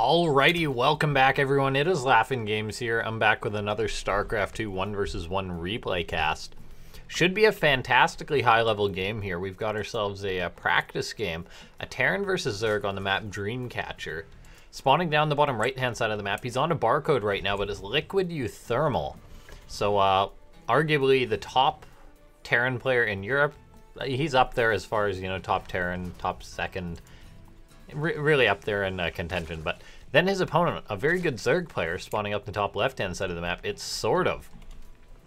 Alrighty, welcome back everyone. It is LaughNgamez here. I'm back with another Starcraft 2 1 vs 1 replay cast. Should be a fantastically high level game here. We've got ourselves a practice game. A Terran versus Zerg on the map Dreamcatcher. Spawning down the bottom right hand side of the map. He's on a barcode right now, but it's liquid uThermal. So arguably the top Terran player in Europe. He's up there as far as, you know, top Terran, top second. Really up there in contention. But then his opponent, a very good Zerg player, spawning up the top left-hand side of the map, it's SortOf.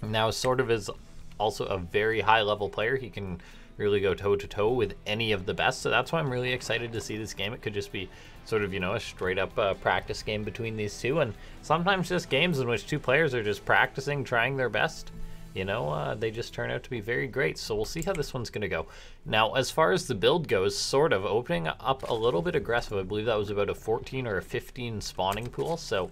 Now, SortOf is also a very high-level player. He can really go toe-to-toe with any of the best, so that's why I'm really excited to see this game. It could just be sort of, you know, a straight-up practice game between these two, and sometimes just games in which two players are just practicing, trying their best. You know, they just turn out to be very great. So we'll see how this one's going to go. Now, as far as the build goes, SortOf opening up a little bit aggressive. I believe that was about a 14 or a 15 spawning pool. So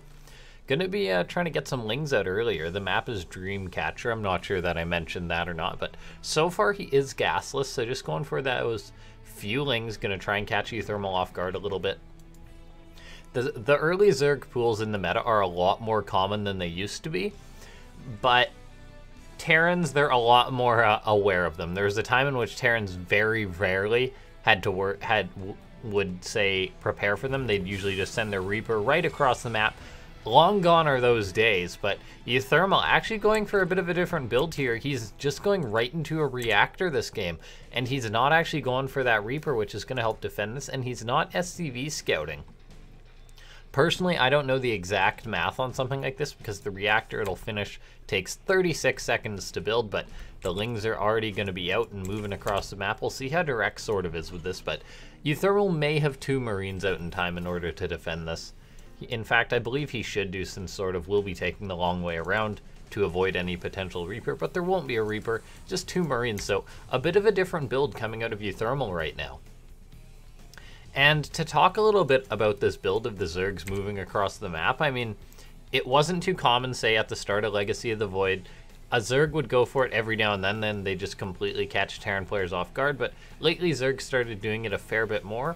going to be trying to get some lings out earlier. The map is Dreamcatcher. I'm not sure that I mentioned that or not. But so far, he is gasless. So just going for those few lings. Going to try and catch uThermal off guard a little bit. The early Zerg pools in the meta are a lot more common than they used to be. But Terrans, they're a lot more aware of them. There was a time in which Terrans very rarely had to would say prepare for them. They'd usually just send their Reaper right across the map. Long gone are those days, but uThermal actually going for a bit of a different build here. He's just going right into a reactor this game, and he's not actually going for that Reaper, which is going to help defend this, and he's not SCV scouting. Personally, I don't know the exact math on something like this because the reactor it'll finish takes 36 seconds to build, but the lings are already going to be out and moving across the map. We'll see how direct SortOf is with this, but uThermal may have 2 Marines out in time in order to defend this. In fact, I believe he should do, since SortOf will be taking the long way around to avoid any potential Reaper, but there won't be a Reaper, just 2 Marines, so a bit of a different build coming out of uThermal right now. And to talk a little bit about this build of the Zergs moving across the map, I mean, it wasn't too common, say, at the start of Legacy of the Void. A Zerg would go for it every now and then they just completely catch Terran players off guard, but lately Zergs started doing it a fair bit more.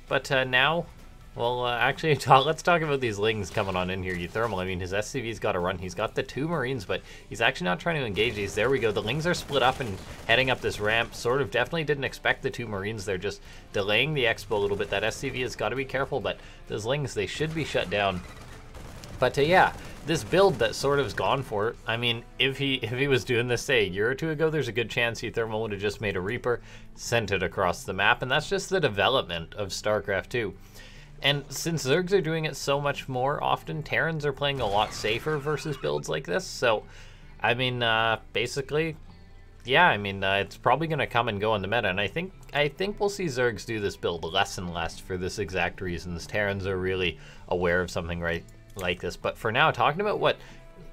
But now, well, actually, let's talk about these lings coming on in here. uThermal, I mean, his SCV's got to run. He's got the 2 Marines, but he's actually not trying to engage these. There we go. The lings are split up and heading up this ramp. SortOf definitely didn't expect the 2 Marines. They're just delaying the expo a little bit. That SCV has got to be careful, but those lings, they should be shut down. But yeah, this build that SortOf's gone for, I mean, if he was doing this, say, a year or 2 ago, there's a good chance uThermal would have just made a Reaper, sent it across the map, and that's just the development of StarCraft 2. And since Zergs are doing it so much more often, Terrans are playing a lot safer versus builds like this. So, I mean, basically, yeah, I mean, it's probably going to come and go in the meta. And I think we'll see Zergs do this build less and less for this exact reasons. Terrans are really aware of something right like this. But for now, talking about what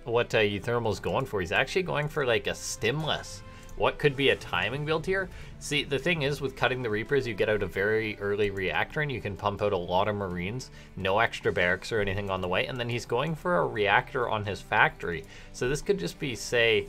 uThermal's going for, he's actually going for like a stimless. What could be a timing build here? See, the thing is, with cutting the Reapers, you get out a very early reactor and you can pump out a lot of Marines, no extra barracks or anything on the way, and then he's going for a reactor on his factory. So this could just be, say,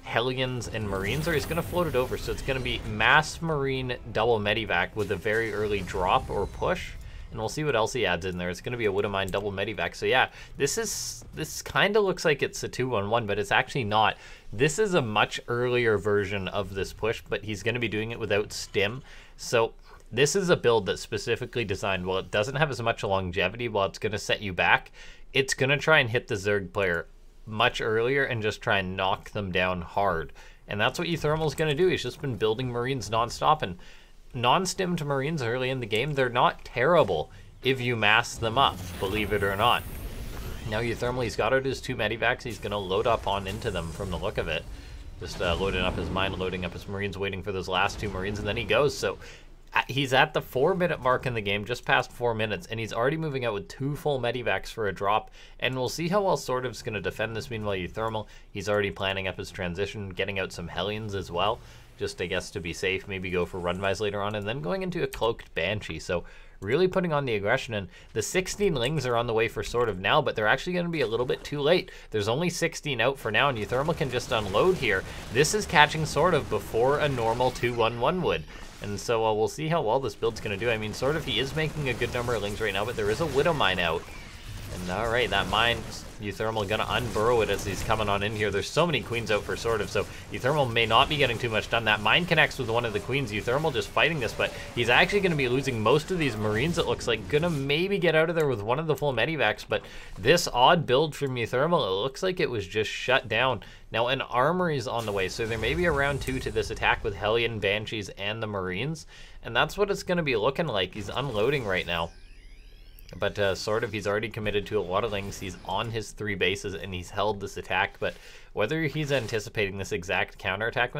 Hellions and Marines, or he's going to float it over. So it's going to be mass Marine double medivac with a very early drop or push. And we'll see what else he adds in there. It's going to be a Widowmine double medivac. So yeah, this kind of looks like it's a 2-1-1, but it's actually not. This is a much earlier version of this push, but he's going to be doing it without stim. So this is a build that's specifically designed, while it doesn't have as much longevity, while it's going to set you back, it's going to try and hit the Zerg player much earlier and just try and knock them down hard. And that's what uThermal's going to do. He's just been building Marines nonstop, and non-stimmed Marines early in the game, they're not terrible if you mass them up, believe it or not. Now uThermal, he's got out his 2 medivacs. He's going to load up on into them from the look of it. Just loading up his mine, loading up his Marines, waiting for those last 2 Marines, and then he goes. So he's at the 4-minute mark in the game, just past 4 minutes, and he's already moving out with 2 full medivacs for a drop. And we'll see how well SortOf's going to defend this. Meanwhile, uThermal, he's already planning up his transition, getting out some Hellions as well, just, I guess, to be safe, maybe go for Runvise later on, and then going into a Cloaked Banshee. So really putting on the aggression, and the 16 lings are on the way for SortOf now, but they're actually going to be a little bit too late. There's only 16 out for now, and uThermal can just unload here. This is catching SortOf before a normal 2-1-1 would. And so we'll see how well this build's going to do. I mean, sort of, he is making a good number of lings right now, but there is a Widow Mine out. And all right, that mine, uThermal gonna unburrow it as he's coming on in here. There's so many queens out for SortOf, so uThermal may not be getting too much done. That mine connects with one of the queens. uThermal just fighting this, but he's actually gonna be losing most of these Marines, it looks like. Gonna maybe get out of there with one of the full medivacs, but this odd build from uThermal, it looks like it was just shut down. Now, an armory's on the way, so there may be a round 2 to this attack with Hellion, Banshees, and the Marines, and that's what it's gonna be looking like. He's unloading right now. But SortOf, he's already committed to a lot of things. He's on his 3 bases and he's held this attack. But whether he's anticipating this exact counterattack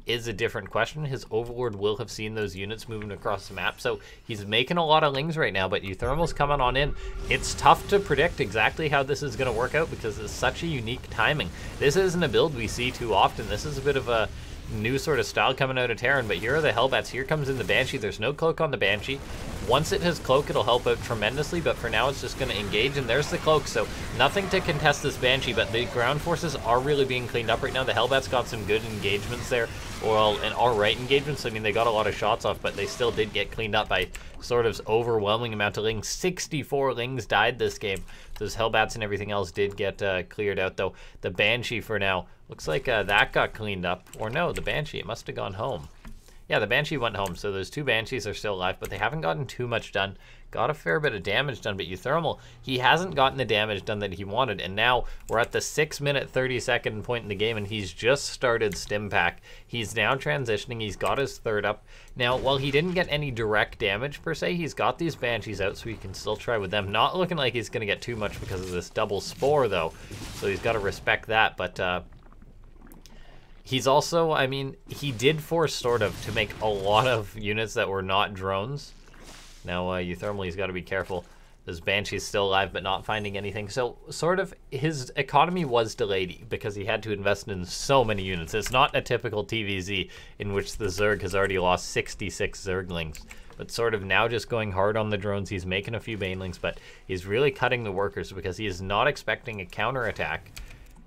is a different question. His Overlord will have seen those units moving across the map. So he's making a lot of lings right now, but uThermal's coming on in. It's tough to predict exactly how this is going to work out because it's such a unique timing. This isn't a build we see too often. This is a bit of a new sort of style coming out of Terran, but here are the Hellbats. Here comes in the Banshee. There's no cloak on the Banshee. Once it has cloak, it'll help out tremendously, but for now it's just going to engage, and there's the cloak, so nothing to contest this Banshee, but the ground forces are really being cleaned up right now. The Hellbats got some good engagements there, well, and alright engagements. I mean, they got a lot of shots off, but they still did get cleaned up by SortOf's overwhelming amount of lings. 64 lings died this game. Those Hellbats and everything else did get cleared out, though. The Banshee for now, looks like that got cleaned up. Or no, the Banshee, it must have gone home. Yeah, the Banshee went home, so those 2 Banshees are still alive, but they haven't gotten too much done. Got a fair bit of damage done, but uThermal, he hasn't gotten the damage done that he wanted, and now we're at the 6-minute 30-second point in the game, and he's just started Stim Pack. He's now transitioning, he's got his 3rd up. Now, while he didn't get any direct damage, per se, he's got these Banshees out, so he can still try with them. Not looking like he's going to get too much because of this double Spore, though, so he's got to respect that, but he's also, I mean, he did force SortOf to make a lot of units that were not drones. Now, uThermal, he's got to be careful. This Banshee's still alive, but not finding anything. So, SortOf, his economy was delayed because he had to invest in so many units. It's not a typical TvZ in which the Zerg has already lost 66 Zerglings. But SortOf now just going hard on the drones. He's making a few Banelings, but he's really cutting the workers because he is not expecting a counterattack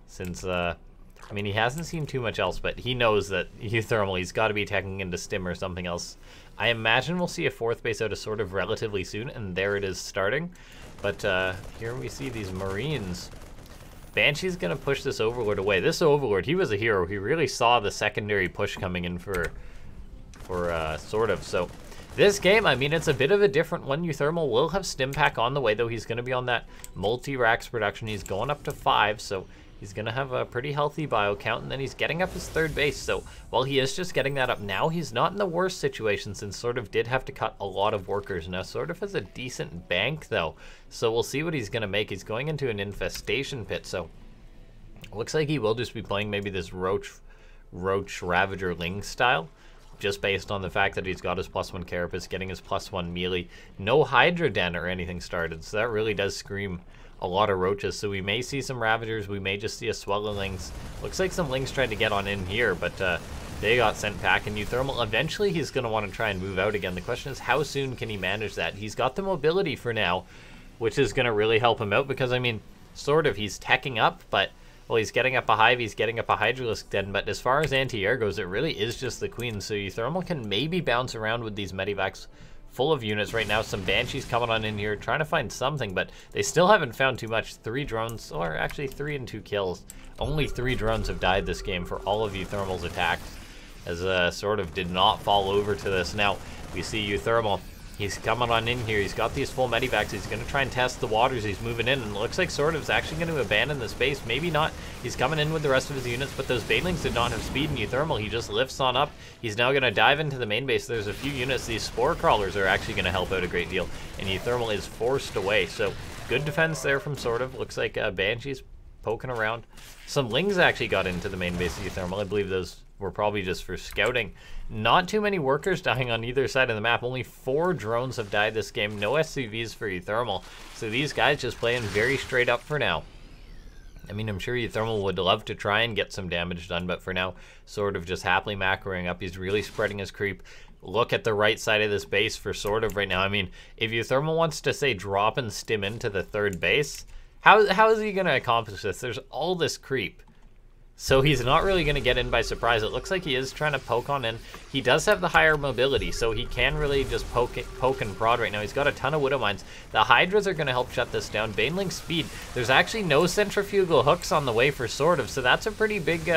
since, I mean, he hasn't seen too much else, but he knows that uThermal, he's got to be attacking into Stim or something else. I imagine we'll see a 4th base out of SortOf relatively soon, and there it is starting. But here we see these Marines. Banshee's going to push this Overlord away. This Overlord, he was a hero. He really saw the secondary push coming in for SortOf. So this game, I mean, it's a bit of a different one. uThermal will have Stim Pack on the way, though. He's going to be on that multi-racks production. He's going up to 5, so he's going to have a pretty healthy bio count, and then he's getting up his 3rd base. So while he is just getting that up now, he's not in the worst situation since SortOf did have to cut a lot of workers. Now, SortOf has a decent bank, though, so we'll see what he's going to make. He's going into an infestation pit, so it looks like he will just be playing maybe this Roach Ravager Ling style, just based on the fact that he's got his +1 Carapace, getting his +1 melee. No Hydra Den or anything started, so that really does scream a lot of roaches. So we may see some Ravagers, we may just see a swell of Lings. Looks like some Lings tried to get on in here, but they got sent back. And uThermal, eventually he's going to want to try and move out again. The question is, how soon can he manage that? He's got the mobility for now, which is going to really help him out because, I mean, SortOf, he's teching up, but, well, he's getting up a Hive, he's getting up a Hydralisk Den, but as far as anti-air goes, it really is just the Queen. So uThermal can maybe bounce around with these Medivacs full of units right now. Some Banshees coming on in here, trying to find something, but they still haven't found too much. 3 drones, or actually 3 and 2 kills. Only 3 drones have died this game for all of uThermal's attacks, as SortOf did not fall over to this. Now, we see uThermal, he's coming on in here. He's got these full medivacs. He's going to try and test the waters. He's moving in, and it looks like SortOf's actually going to abandon the space. Maybe not. He's coming in with the rest of his units, but those Banelings did not have speed in uThermal. He just lifts on up. He's now going to dive into the main base. There's a few units. These Spore Crawlers are actually going to help out a great deal, and uThermal is forced away. So good defense there from SortOf. Looks like Banshee's poking around. Some Lings actually got into the main base of uThermal. I believe those were probably just for scouting. Not too many workers dying on either side of the map. Only 4 drones have died this game. No SCVs for uThermal. So these guys just playing very straight up for now. I mean, I'm sure uThermal would love to try and get some damage done, but for now, SortOf just happily macroing up. He's really spreading his creep. Look at the right side of this base for SortOf right now. I mean, if uThermal wants to, say, drop and stim into the 3rd base, how is he going to accomplish this? There's all this creep. So he's not really going to get in by surprise. It looks like he is trying to poke on in. He does have the higher mobility, so he can really just poke and prod right now. He's got a ton of Widow Mines. The Hydras are going to help shut this down. Banelink speed. There's actually no centrifugal hooks on the way for SortOf, so that's a pretty big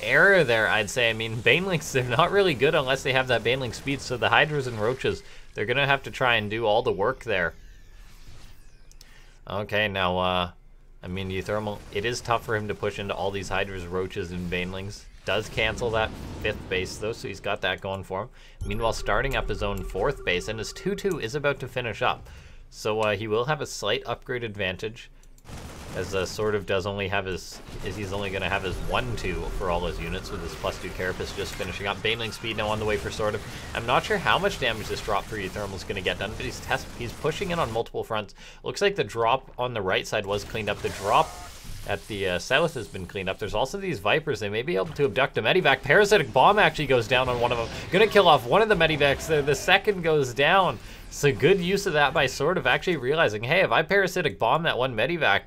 error there, I'd say. I mean, Banelinks, they're not really good unless they have that Banelink speed, so the Hydras and Roaches, they're going to have to try and do all the work there. Okay, now, I mean, uThermal, it is tough for him to push into all these Hydras, Roaches, and Banelings. Does cancel that 5th base, though, so he's got that going for him. Meanwhile, starting up his own 4th base, and his 2-2 is about to finish up. So he will have a slight upgrade advantage, as SortOf does only have he's only going to have his 1-2 for all his units, with his +2 Carapace just finishing up. Baneling speed now on the way for SortOf. I'm not sure how much damage this drop for uThermal is going to get done, but he's pushing in on multiple fronts. Looks like the drop on the right side was cleaned up. The drop at the south has been cleaned up. There's also these Vipers. They may be able to abduct a Medivac. Parasitic Bomb actually goes down on one of them. Gonna kill off one of the Medivacs there. The second goes down. So good use of that by SortOf, actually realizing, hey, if I Parasitic Bomb that one Medivac,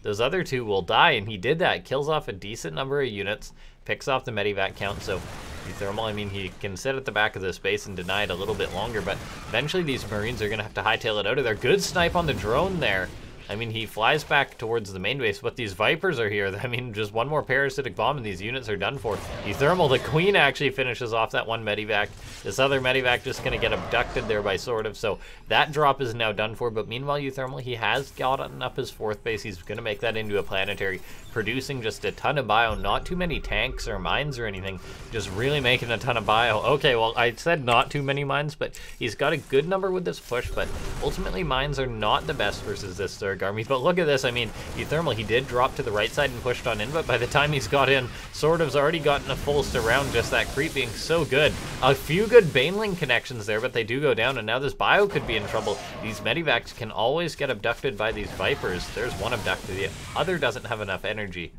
those other 2 will die, and he did that. Kills off a decent number of units, picks off the Medivac count, so uThermal, I mean, he can sit at the back of this base and deny it a little bit longer, but eventually these Marines are going to have to hightail it out of there. Good snipe on the drone there. I mean, he flies back towards the main base, but these Vipers are here. I mean, just one more Parasitic Bomb and these units are done for. uThermal, the Queen, actually finishes off that one Medivac. This other Medivac just going to get abducted there by SortOf, so that drop is now done for. But meanwhile, uThermal, he has gotten up his 4th base. He's going to make that into a planetary, producing just a ton of bio. Not too many tanks or mines or anything, just really making a ton of bio. Okay, well, I said not too many mines, but he's got a good number with this push, but ultimately mines are not the best versus this Zerg army. But look at this. I mean, uThermal, he did drop to the right side and pushed on in, but by the time he's got in, SortOf's already gotten a full surround, just that creep being so good. A few good Baneling connections there, but they do go down, and now this bio could be in trouble. These Medivacs can always get abducted by these Vipers. There's one abducted. The other doesn't have enough energy.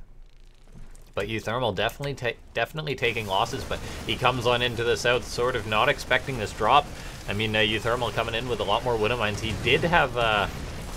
But uThermal definitely taking losses, but he comes on into the south, SortOf not expecting this drop. I mean, uThermal coming in with a lot more Widow Mines. He did have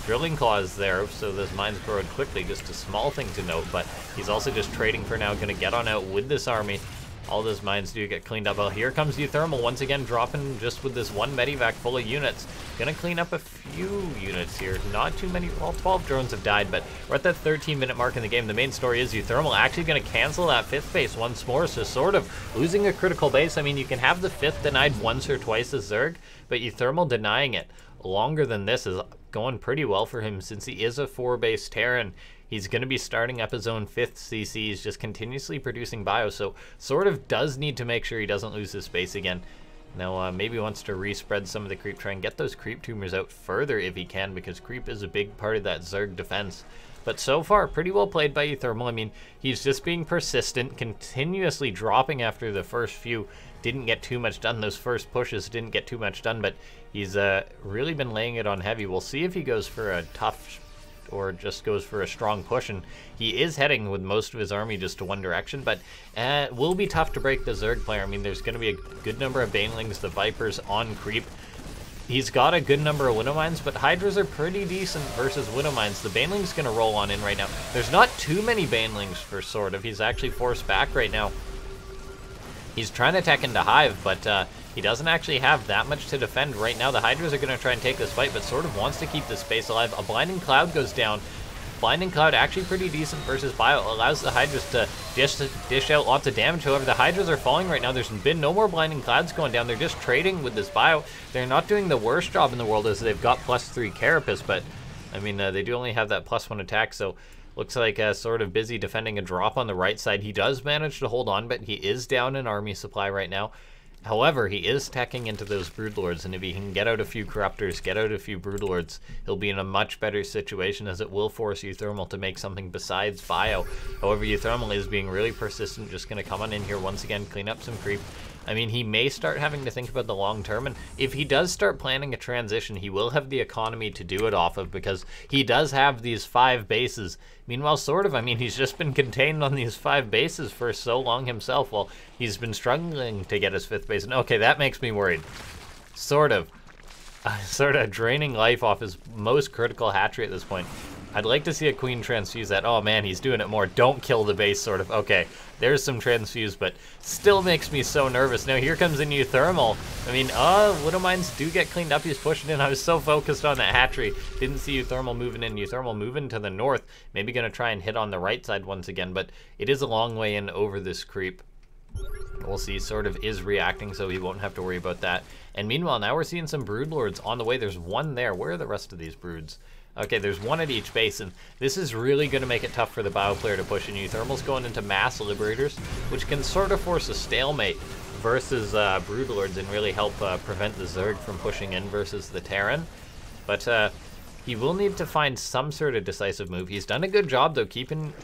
Drilling Claws there, so those mines growed quickly, just a small thing to note, but he's also just trading for now, going to get on out with this army. All those mines do get cleaned up. Well, here comes uThermal once again, dropping just with this one Medivac full of units. Gonna clean up a few units here. Not too many. Well, 12 drones have died, but we're at that 13-minute mark in the game. The main story is uThermal actually gonna cancel that 5th base once more, so SortOf losing a critical base. I mean, you can have the 5th denied once or twice as Zerg, but uThermal denying it longer than this is going pretty well for him, since he is a 4-base Terran. He's going to be starting up his own 5th CC. He's just continuously producing bio, so SortOf does need to make sure he doesn't lose his space again. Now, maybe wants to respread some of the creep, try and get those creep tumors out further if he can, because creep is a big part of that Zerg defense. But so far, pretty well played by uThermal. I mean, he's just being persistent, continuously dropping after the first few. Didn't get too much done. Those first pushes didn't get too much done, but he's really been laying it on heavy. We'll see if he goes for a tough or just goes for a strong push, and he is heading with most of his army just to one direction, but it will be tough to break the Zerg player. I mean, there's going to be a good number of Banelings, the Vipers on creep. He's got a good number of Widow Mines, but Hydras are pretty decent versus Widow Mines. The Baneling's going to roll on in right now. There's not too many Banelings for SortOf. He's actually forced back right now. He's trying to tech into Hive, but he doesn't actually have that much to defend right now. The Hydras are going to try and take this fight, but SortOf wants to keep this space alive. A Blinding Cloud goes down. Blinding Cloud actually pretty decent versus bio. Allows the Hydras to dish out lots of damage. However, the Hydras are falling right now. There's been no more Blinding Clouds going down. They're just trading with this bio. They're not doing the worst job in the world, as they've got +3 Carapace, but I mean, they do only have that +1 attack, so looks like SortOf busy defending a drop on the right side. He does manage to hold on, but he is down in army supply right now. However, he is teching into those Broodlords, and if he can get out a few Corruptors, get out a few Broodlords, he'll be in a much better situation, as it will force uThermal to make something besides bio. However, uThermal is being really persistent, just going to come on in here once again, clean up some creep. I mean, he may start having to think about the long term, and if he does start planning a transition, he will have the economy to do it off of, because he does have these 5 bases. Meanwhile, SortOf, I mean, he's just been contained on these 5 bases for so long himself. Well, he's been struggling to get his 5th base, and okay, that makes me worried. SortOf, sort of draining life off his most critical hatchery at this point. I'd like to see a queen transfuse that. Oh man, he's doing it more. Don't kill the base, sort of. Okay, there's some transfuse, but still makes me so nervous. Now here comes a uThermal. I mean, Widow Mines do get cleaned up. He's pushing in. I was so focused on that hatchery. Didn't see uThermal moving in. uThermal moving to the north. Maybe gonna try and hit on the right side once again, but it is a long way in over this creep. We'll see. Sort of is reacting, so he won't have to worry about that. And meanwhile, now we're seeing some broodlords on the way. There's one there. Where are the rest of these broods? Okay, there's one at each base, and this is really going to make it tough for the bio player to push in. uThermal's going into mass liberators, which can sort of force a stalemate versus broodlords and really help prevent the Zerg from pushing in versus the Terran. But he will need to find some sort of decisive move. He's done a good job, though, keeping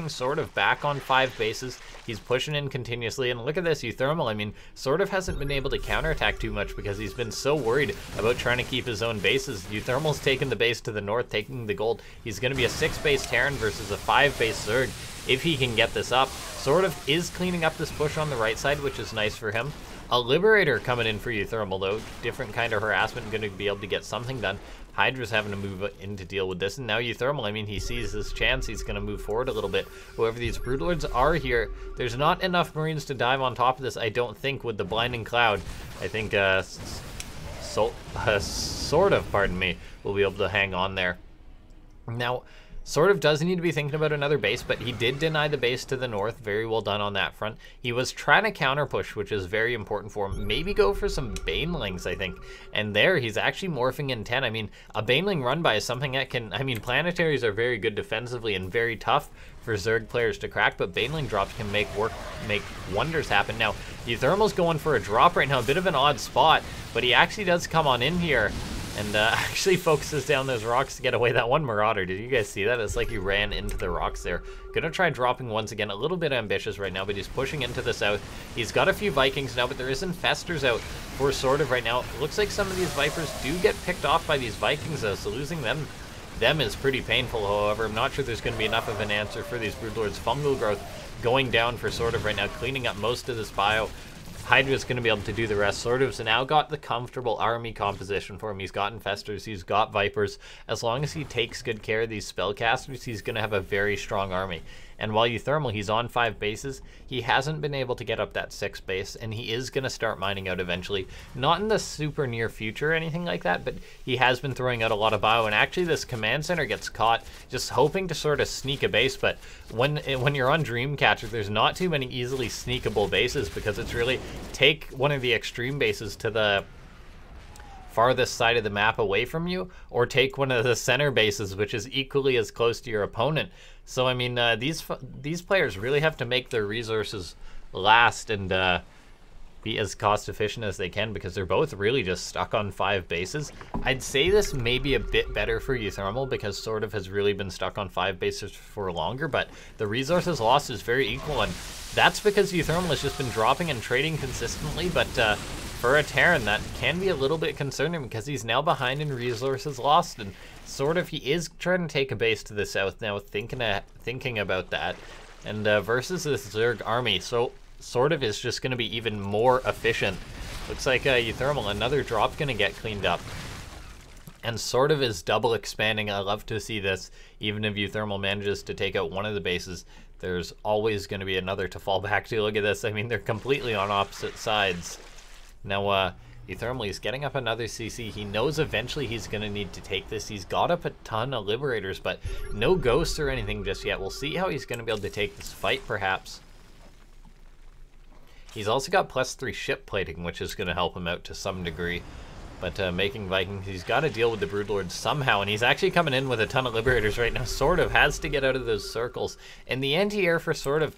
sort of back on 5 bases. He's pushing in continuously, and look at this, uThermal. I mean, sort of hasn't been able to counterattack too much because he's been so worried about trying to keep his own bases. uThermal's taking the base to the north, taking the gold. He's going to be a 6-base Terran versus a 5-base Zerg if he can get this up. Sort of is cleaning up this push on the right side, which is nice for him. A Liberator coming in for uThermal, though. Different kind of harassment, going to be able to get something done. Hydra's having to move in to deal with this, and now uThermal, I mean, he sees his chance. He's going to move forward a little bit. However, these broodlords are here. There's not enough Marines to dive on top of this, I don't think, with the blinding cloud. I think SortOf, pardon me, will be able to hang on there. Now, SortOf does need to be thinking about another base, but he did deny the base to the north. Very well done on that front. He was trying to counter push, which is very important for him. Maybe go for some Banelings, I think. And there, he's actually morphing in 10. I mean, a Baneling run by is something that can... I mean, planetaries are very good defensively and very tough for Zerg players to crack, but Baneling drops can make wonders happen. Now, uThermal's going for a drop right now. A bit of an odd spot, but he actually does come on in here and actually focuses down those rocks to get away. That one Marauder, did you guys see that? It's like he ran into the rocks there. Gonna try dropping once again. A little bit ambitious right now, but he's pushing into the south. He's got a few Vikings now, but there is Infestors out for SortOf right now. It looks like some of these Vipers do get picked off by these Vikings, though, so losing them is pretty painful. However, I'm not sure there's going to be enough of an answer for these broodlords. Fungal growth going down for SortOf right now, cleaning up most of this bio. Hydra's going to be able to do the rest. SortOf's now got the comfortable army composition for him. He's got Infestors, he's got Vipers. As long as he takes good care of these spellcasters, he's going to have a very strong army. And while uThermal, he's on 5 bases, he hasn't been able to get up that 6th base, and he is going to start mining out eventually. Not in the super near future or anything like that, but he has been throwing out a lot of bio, and actually this command center gets caught just hoping to sort of sneak a base, but when you're on Dreamcatcher, there's not too many easily sneakable bases, because it's really take one of the extreme bases to the farthest side of the map away from you, or take one of the center bases, which is equally as close to your opponent. So, I mean, these players really have to make their resources last and be as cost efficient as they can, because they're both really just stuck on 5 bases. I'd say this may be a bit better for uThermal, because SortOf has really been stuck on 5 bases for longer, but the resources lost is very equal, and that's because uThermal has just been dropping and trading consistently, but for a Terran, that can be a little bit concerning, because he's now behind in resources lost, and SortOf, he is trying to take a base to the south now, thinking about that, and versus this Zerg army, so SortOf is just going to be even more efficient. Looks like uThermal, another drop going to get cleaned up, and SortOf is double expanding. I love to see this. Even if uThermal manages to take out one of the bases, there's always going to be another to fall back to. Look at this. I mean, they're completely on opposite sides. Now, uThermal, he's getting up another CC. He knows eventually he's going to need to take this. He's got up a ton of Liberators, but no ghosts or anything just yet. We'll see how he's going to be able to take this fight, perhaps. He's also got +3 ship plating, which is going to help him out to some degree. But making Vikings, he's got to deal with the Broodlords somehow, and he's actually coming in with a ton of Liberators right now. SortOf has to get out of those circles. And the anti-air for SortOf,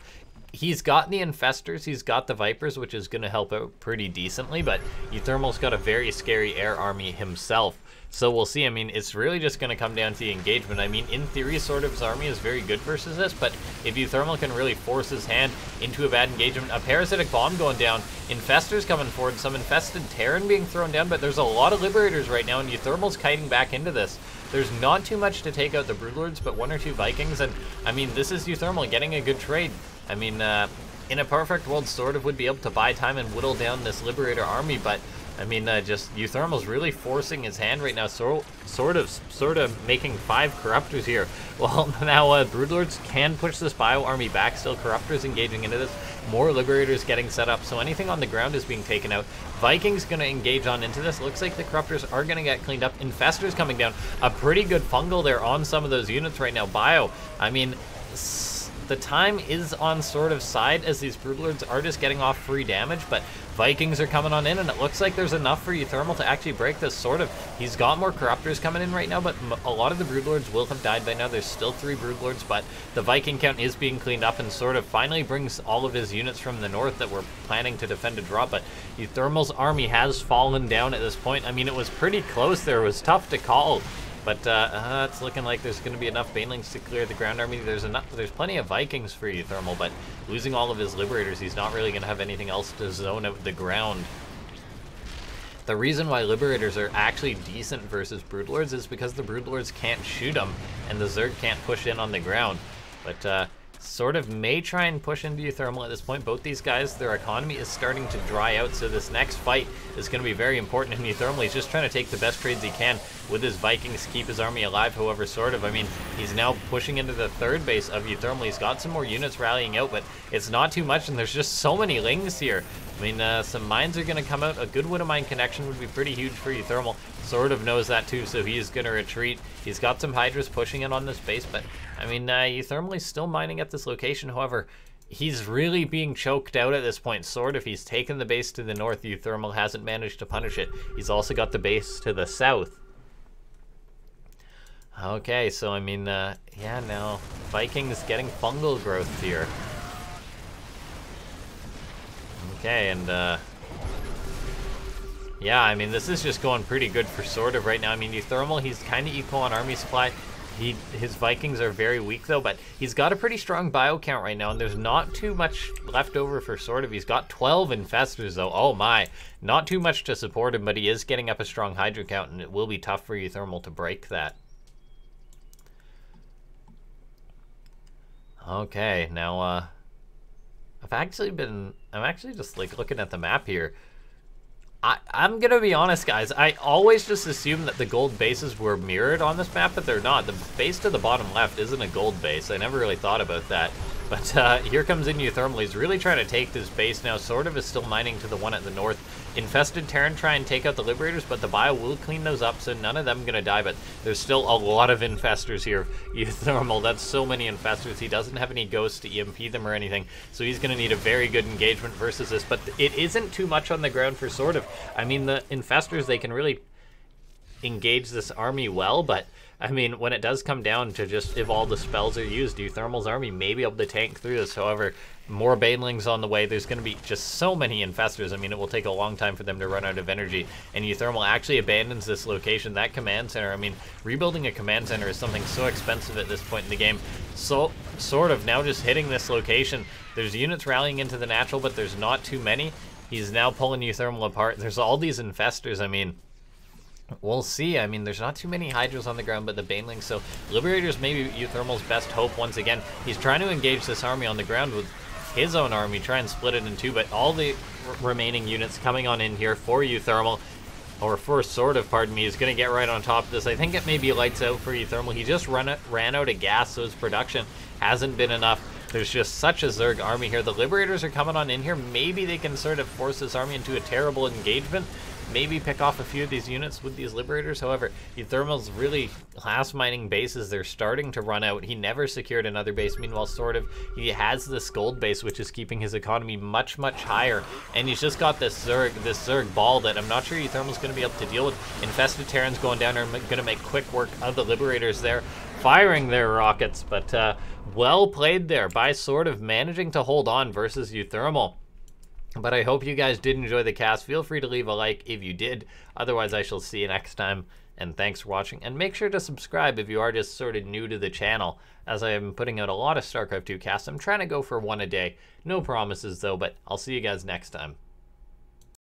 he's got the Infestors, he's got the Vipers, which is going to help out pretty decently, but uThermal's got a very scary air army himself. So we'll see. I mean, it's really just going to come down to the engagement. I mean, in theory, SortOf's army is very good versus this, but if uThermal can really force his hand into a bad engagement, a parasitic bomb going down, Infestors coming forward, some infested Terran being thrown down, but there's a lot of Liberators right now, and uThermal's kiting back into this. There's not too much to take out the Broodlords, but 1 or 2 Vikings, and I mean, this is uThermal getting a good trade. I mean, in a perfect world, SortOf would be able to buy time and whittle down this Liberator army, but I mean, just uThermal's really forcing his hand right now, sort of making 5 Corruptors here. Well, now Broodlords can push this Bio army back, still Corruptors engaging into this, more Liberators getting set up, so anything on the ground is being taken out. Vikings gonna engage on into this. Looks like the Corruptors are gonna get cleaned up. Infestors coming down. A pretty good fungal there on some of those units right now. Bio, I mean, the time is on SortOf's side as these Broodlords are just getting off free damage, but Vikings are coming on in, and it looks like there's enough for uThermal to actually break this. SortOf, he's got more Corruptors coming in right now, but a lot of the Broodlords will have died by now. There's still 3 Broodlords, but the Viking count is being cleaned up, and SortOf finally brings all of his units from the north that were planning to defend a drop, but uThermal's army has fallen down at this point. I mean, it was pretty close there. It was tough to call. But it's looking like there's going to be enough Banelings to clear the ground army. There's plenty of Vikings for uThermal, but losing all of his Liberators, he's not really going to have anything else to zone out the ground. The reason why Liberators are actually decent versus Broodlords is because the Broodlords can't shoot them, and the Zerg can't push in on the ground. But SortOf may try and push into uThermal at this point. Both these guys, their economy is starting to dry out, so this next fight is going to be very important in uThermal. He's just trying to take the best trades he can with his Vikings, keep his army alive. However, SortOf, I mean, he's now pushing into the 3rd base of uThermal. He's got some more units rallying out, but it's not too much, and there's just so many Lings here. I mean, some mines are going to come out. A good Widow Mine connection would be pretty huge for uThermal. SortOf knows that too, so he's going to retreat. He's got some Hydras pushing in on this base, but, I mean, uThermal is still mining at this location. However, he's really being choked out at this point. SortOf, he's taken the base to the north. uThermal hasn't managed to punish it. He's also got the base to the south. Okay, so, I mean, yeah, now Vikings getting fungal growth here. Okay, and yeah, I mean, this is just going pretty good for SortOf right now. I mean, uThermal, he's kind of equal on army supply. His Vikings are very weak though, but he's got a pretty strong bio count right now, and there's not too much left over for SortOf. He's got 12 Infestors though. Oh my, not too much to support him, but he is getting up a strong Hydra count, and it will be tough for uThermal to break that. Okay, now I'm actually just like looking at the map here. I'm gonna be honest, guys. I always just assumed that the gold bases were mirrored on this map, but they're not. The base to the bottom left isn't a gold base. I never really thought about that. But here comes in uThermal. He's really trying to take this base now. SortOf is still mining to the one at the north. Infested Terran try and take out the Liberators, but the bio will clean those up, so none of them gonna die. But there's still a lot of Infestors here. uThermal, that's so many Infestors. He doesn't have any ghosts to EMP them or anything, so he's gonna need a very good engagement versus this. But it isn't too much on the ground for SortOf. I mean, the Infestors, they can really engage this army well, but I mean, when it does come down to just if all the spells are used, uThermal's army may be able to tank through this. However, more Banelings on the way. There's going to be just so many Infestors. I mean, it will take a long time for them to run out of energy. And uThermal actually abandons this location, that command center. I mean, rebuilding a command center is something so expensive at this point in the game. So, SortOf now just hitting this location. There's units rallying into the natural, but there's not too many. He's now pulling uThermal apart. There's all these Infestors. I mean, we'll see. I mean, there's not too many Hydras on the ground, but the Banelings, so Liberators may be uThermal's best hope once again. He's trying to engage this army on the ground with his own army, try and split it in two, but all the remaining units coming on in here for uThermal, or for SortOf, pardon me, is going to get right on top of this. I think it may be lights out for uThermal. He just ran out of gas, so his production hasn't been enough. There's just such a Zerg army here. The Liberators are coming on in here. Maybe they can sort of force this army into a terrible engagement. Maybe pick off a few of these units with these Liberators. However, uThermal's really last mining bases, they're starting to run out. He never secured another base. Meanwhile, SortOf, he has this gold base, which is keeping his economy much, much higher. And he's just got this Zerg ball that I'm not sure uThermal's going to be able to deal with. Infested Terrans going down are going to make quick work of the Liberators there, firing their rockets. But well played there by SortOf, managing to hold on versus uThermal. But I hope you guys did enjoy the cast. Feel free to leave a like if you did. Otherwise, I shall see you next time. And thanks for watching. And make sure to subscribe if you are just sort of new to the channel, as I am putting out a lot of StarCraft 2 casts. I'm trying to go for one a day. No promises, though, but I'll see you guys next time.